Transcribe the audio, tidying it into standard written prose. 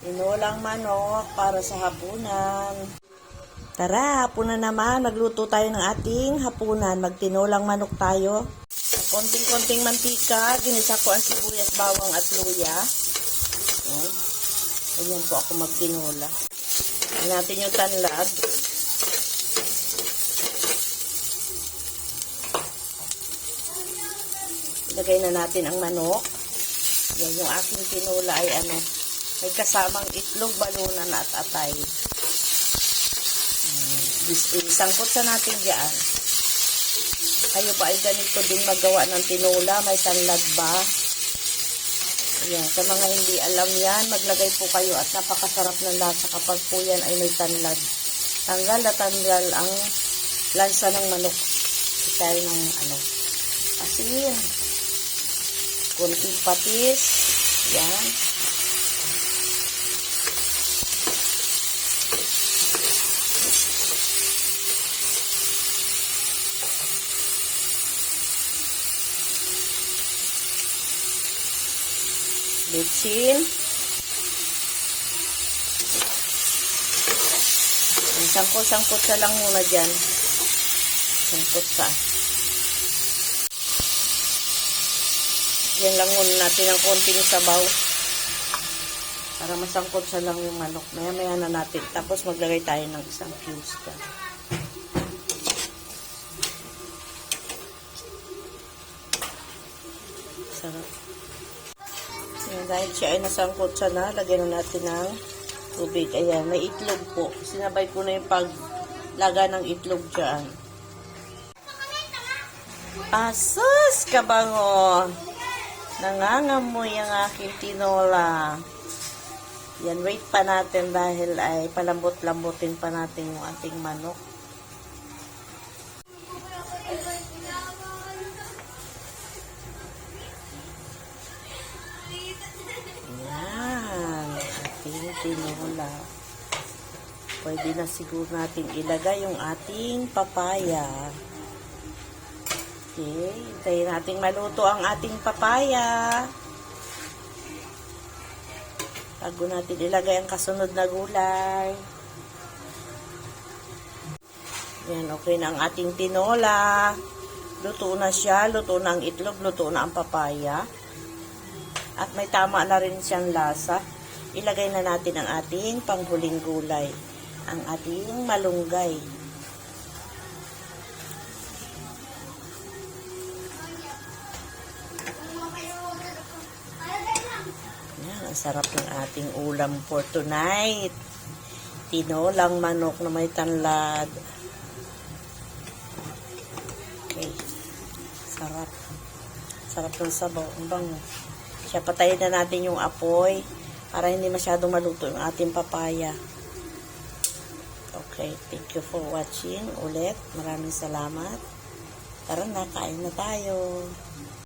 Tinolang manok para sa hapunan. Tara, hapunan naman. Magluto tayo ng ating hapunan. Magtinolang manok tayo. Konting-konting mantika. Ginisa ko ang sibuyas, bawang at luya. Ayan po ako magtinola. Ayan natin yung tanlad. Lagay na natin ang manok. Yan yung aking tinola ay may kasamang itlog, balunan at atay. Isangkot sa natin dyan. Kayo ba ay ganito din magawa ng tinola? May tanlad ba? Ayan, sa mga hindi alam yan, maglagay po kayo at napakasarap ng lasa kapag po yan ay may tanlad. Tanggal na tanggal ang lansa ng manok. Tayo ng asin. Kunting patis. Yan. Bitsin. Sangkot-sangkot sa lang muna dyan. Sangkot sa. Yan lang muna natin ang konting sabaw. Para masangkot sa lang yung manok. Maya-maya na natin. Tapos maglagay tayo ng isang fuse dyan. Sarap. Yan, dahil siya ay nasangkot sa na, lagyan na natin ng tubig. Ayan, may itlog po. Sinabay ko na yung paglaga ng itlog dyan. Asus, kabango! Nangangamoy ang aking tinola. Yan, wait pa natin dahil ay palambot-lambutin pa natin yung ating manok. Yan, ating tinola. Pwede na siguro natin ilagay yung ating papaya. Okay, hintayin natin maluto ang ating papaya. Bago natin ilagay ang kasunod na gulay. Yan, okay na ang ating tinola. Luto na siya, luto na ang itlog, luto na ang papaya. At may tama na rin siyang lasa. Ilagay na natin ang ating panghuling gulay. Ang ating malunggay. Ang sarap ng ating ulam for tonight. Tinolang manok na may tanlad. Okay. Sarap. Sarap ng sabaw. Ang bango. Siya, patayin na natin yung apoy para hindi masyadong maluto yung ating papaya. Okay. Thank you for watching ulit. Maraming salamat. Tara na, kain na tayo.